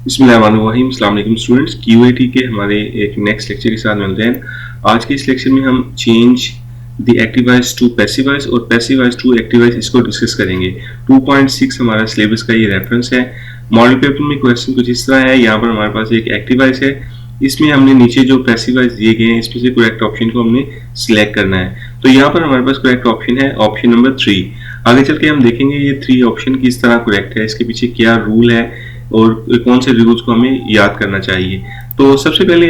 बिस्मिल्लाहिर्रहमानिर्रहीम। अस्सलाम वालेकुम स्टूडेंट्स, क्यूएटी के हमारे एक नेक्स्ट लेक्चर के साथ मिलते हैं। आज के इस लेक्चर में हम change the active voice to passive voice और passive voice to active voice इसको डिस्कस करेंगे। 2.6 हमारा सिलेबस का ये रेफरेंस है। मॉडल पेपर में क्वेश्चन कुछ इस तरह है। यहाँ पर हमारे पास एक एक्टिव वॉइस है, इसमें हमने नीचे जो पैसिव वॉइस दिए गए हैं इसमें से करेक्ट ऑप्शन को हमने सिलेक्ट करना है। तो यहाँ पर हमारे पास करेक्ट ऑप्शन है ऑप्शन नंबर 3। आगे चल के हम देखेंगे ये 3 ऑप्शन किस तरह करेक्ट है, इसके पीछे क्या रूल है और कौन से रूल्स को हमें याद करना चाहिए। तो सबसे पहले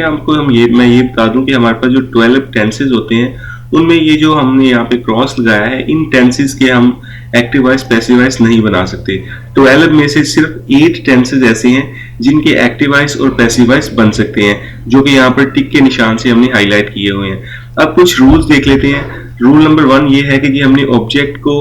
मैं ये बता दूं कि हमारे पास जो 12 टेंसेस होते हैं उनमें ये जो हमने यहाँ पे क्रॉस लगाया है, इन टेंसेस के हम एक्टिव वॉइस पैसिव वॉइस नहीं बना सकते। 12 में से सिर्फ 8 टेंसेस ऐसे हैं जिनके एक्टिव वॉइस और पैसिव वॉइस बन सकते हैं, जो कि यहाँ पर टिक के निशान से हमने हाईलाइट किए हुए हैं। अब कुछ रूल्स देख लेते हैं। रूल नंबर 1 ये है कि हमने ऑब्जेक्ट को,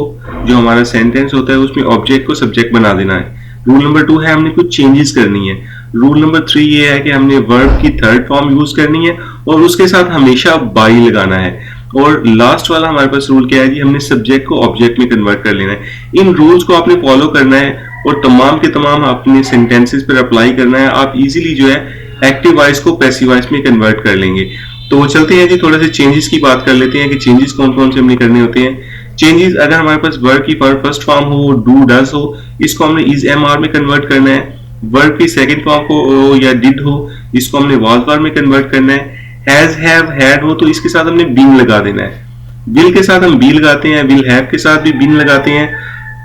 जो हमारा सेंटेंस होता है उसमें ऑब्जेक्ट को सब्जेक्ट बना देना है। रूल नंबर 2 है हमने कुछ चेंजेस करनी है। रूल नंबर 3 ये है कि हमने वर्ब की थर्ड फॉर्म यूज करनी है और उसके साथ हमेशा बाई लगाना है। और लास्ट वाला हमारे पास रूल क्या है जी, हमने सब्जेक्ट को ऑब्जेक्ट में कन्वर्ट कर लेना है। इन रूल्स को आपने फॉलो करना है और तमाम के तमाम अपने सेंटेंसेस पर अप्लाई करना है। आप इजीली जो है एक्टिव वॉइस को पैसिव वॉइस में कन्वर्ट कर लेंगे। तो चलते हैं जी, थोड़ा सा चेंजेस की बात कर लेते हैं कि चेंजेस कौन कौन से हमने करने होते हैं। चेंजेस, अगर हमारे पास वर्ब की फर्स्ट फॉर्म हो, डू डज हो, इसको हमने इज एम आर में कन्वर्ट करना है। वर्ब की सेकंड फॉर्म हो या डिड हो, इसको हमने वाज वार में कन्वर्ट करना है। हैज हैव हैड हो तो इसके साथ हमने बीन लगा देना है। विल के साथ हम बी लगाते हैं, विल हैव के साथ भी बीन लगाते हैं।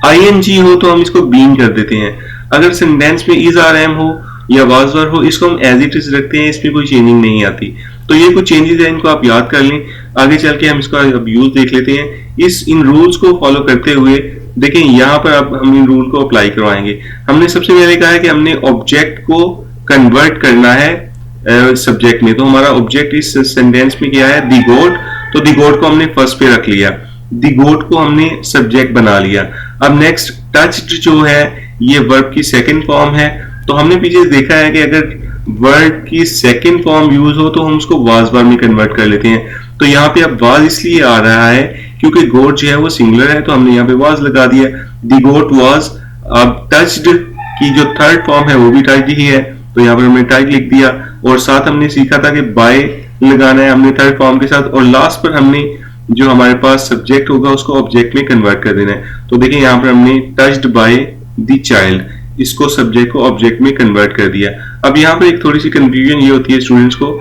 आईएनजी हो तो हम इसको बीन कर देते हैं। अगर सेंटेंस में इज आर एम हो या वाज वार हो, इसको हम एज इट इज रखते हैं, इसमें कोई चेंजिंग नहीं आती। तो ये कुछ चेंजेस है, इनको आप याद कर लें। आगे चल के हम इसका अब यूज देख लेते हैं। इन रूल्स को फॉलो करते हुए देखें, यहाँ पर अब हम इन रूल को अप्लाई करवाएंगे। हमने सबसे पहले कहा है कि हमने ऑब्जेक्ट को कन्वर्ट करना है सब्जेक्ट में। तो हमारा ऑब्जेक्ट इस सेंटेंस में क्या है, दी गोट। तो दी गोट को हमने फर्स्ट पे रख लिया, दी गोट को हमने सब्जेक्ट बना लिया। अब नेक्स्ट टच्ड जो है ये वर्ब की सेकंड फॉर्म है। तो हमने पीछे देखा है कि अगर वर्ब की सेकंड फॉर्म यूज हो तो हम उसको वाज वार में कन्वर्ट कर लेते हैं। तो यहाँ पे अब वाज इसलिए आ रहा है क्योंकि गोट जो है वो सिंगुलर है, तो हमने यहाँ पे वाज लगा दिया, दी गोट वाज। अब टच्ड की जो थर्ड फॉर्म है वो भी टच्ड ही है, तो यहाँ पर हमने टच लिख दिया। और साथ हमने सीखा था कि बाय लगाना है हमने थर्ड फॉर्म के साथ, और लास्ट पर हमने जो हमारे पास सब्जेक्ट होगा उसको ऑब्जेक्ट में कन्वर्ट कर देना है। तो देखिए यहाँ पर हमने टच्ड बाय द चाइल्ड, इसको सब्जेक्ट को ऑब्जेक्ट में कन्वर्ट कर दिया। अब यहाँ पर एक थोड़ी सी कंफ्यूजन ये होती है स्टूडेंट्स को,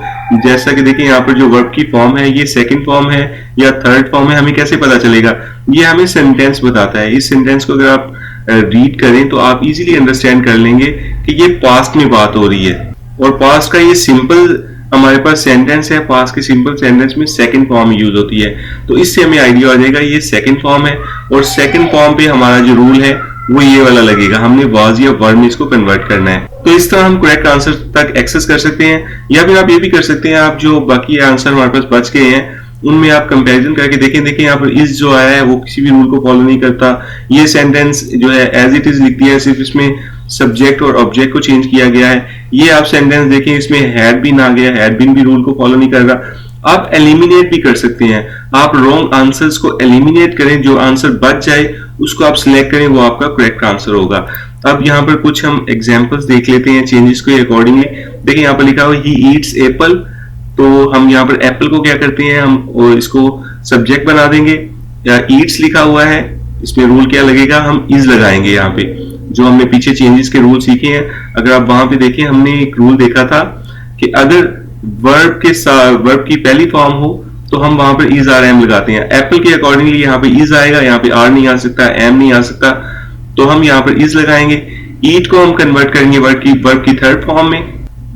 जैसा कि देखिए यहाँ पर जो वर्ब की फॉर्म है ये सेकंड फॉर्म है या थर्ड फॉर्म है, हमें कैसे पता चलेगा? ये हमें सेंटेंस बताता है। इस सेंटेंस को अगर आप रीड करें तो आप इजीली अंडरस्टैंड कर लेंगे कि ये पास्ट में बात हो रही है, और पास्ट का ये सिंपल हमारे पास सेंटेंस है। पास्ट के सिंपल सेंटेंस में सेकंड फॉर्म यूज होती है, तो इससे हमें आइडिया आ जाएगा ये सेकंड फॉर्म है। और सेकंड फॉर्म पे हमारा जो रूल है वो ये वाला लगेगा, हमने वाज या वर में इसको कन्वर्ट करना है। तो इस तरह हम करेक्ट आंसर तक एक्सेस कर सकते हैं। या फिर आप ये भी कर सकते हैं, आप जो बाकी आंसर हमारे पास बच गए हैं उनमें आप कंपैरिजन करके देखें यहाँ पर इज जो आया है वो किसी भी रूल को फॉलो नहीं करता। ये सेंटेंस जो है एज इट इज लिख दिया है, सिर्फ इसमें सब्जेक्ट और ऑब्जेक्ट को चेंज किया गया है। ये आप सेंटेंस देखें, इसमें हैड बीन आ गया, हैड बीन भी रूल को फॉलो नहीं कर रहा। आप एलिमिनेट भी कर सकते हैं, आप रॉन्ग आंसर्स को एलिमिनेट करें, जो आंसर बच जाए उसको आप सिलेक्ट करें, वो आपका करेक्ट आंसर होगा। अब यहाँ पर कुछ हम एग्जांपल्स देख लेते हैं चेंजेस को अकॉर्डिंगली। देखिए यहाँ पर लिखा हुआ ही ईट्स एप्पल, तो हम यहाँ पर एप्पल को क्या करते हैं, हम इसको सब्जेक्ट बना देंगे। या ईट्स लिखा हुआ है, इसमें रूल क्या लगेगा, हम इज लगाएंगे। यहाँ पे जो हमने पीछे चेंजेस के रूल सीखे हैं, अगर आप वहां पे देखें, हमने एक रूल देखा था कि अगर वर्ब की पहली फॉर्म हो तो हम वहां पर इज आर एम लगाते हैं। एप्पल के अकॉर्डिंगली यहाँ पे इज आएगा, यहाँ पे आर नहीं आ सकता, एम नहीं आ सकता, तो हम यहाँ पर इज लगाएंगे। ईट को हम कन्वर्ट करेंगे वर्ब की थर्ड फॉर्म में।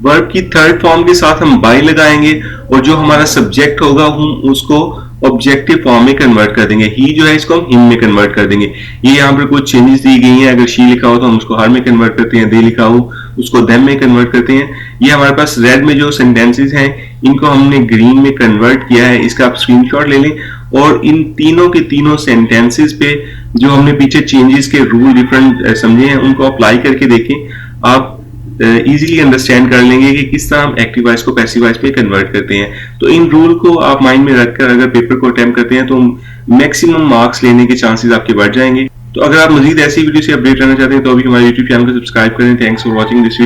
वर्ब की थर्ड फॉर्म के साथ हम बाय लगाएंगे और जो हमारा सब्जेक्ट होगा हम उसको ऑब्जेक्टिव फॉर्म में कन्वर्ट कर देंगे। ही जो है इसको हम हिम में कन्वर्ट कर देंगे। ये यहाँ पर कुछ चेंजेस दी गई हैं। अगर शी लिखा हो तो हम उसको हर में कन्वर्ट करते हैं, दे लिखा हो उसको देम में कन्वर्ट करते हैं। ये हमारे पास रेड में जो सेंटेंसेस हैं इनको हमने ग्रीन में कन्वर्ट किया है, इसका आप स्क्रीनशॉट ले लें। और इन तीनों के तीनों सेंटेंसेस पे जो हमने पीछे चेंजेस के रूल डिफरेंट समझे हैं उनको अप्लाई करके देखें, आप इजीली अंडरस्टैंड कर लेंगे कि किस तरह हम एक्टिव वॉइस को पैसिव वॉइस में कन्वर्ट करते हैं। तो इन रूल को आप माइंड में रखकर अगर पेपर को अटेम्प्ट करते हैं तो मैक्सिमम मार्क्स लेने के चांसेस आपके बढ़ जाएंगे। तो अगर आप मजीद ऐसी वीडियो से अपडेट रहना चाहते हैं तो अभी हमारे यूट्यूब चैनल को सब्सक्राइब करें। Thanks for watching this video.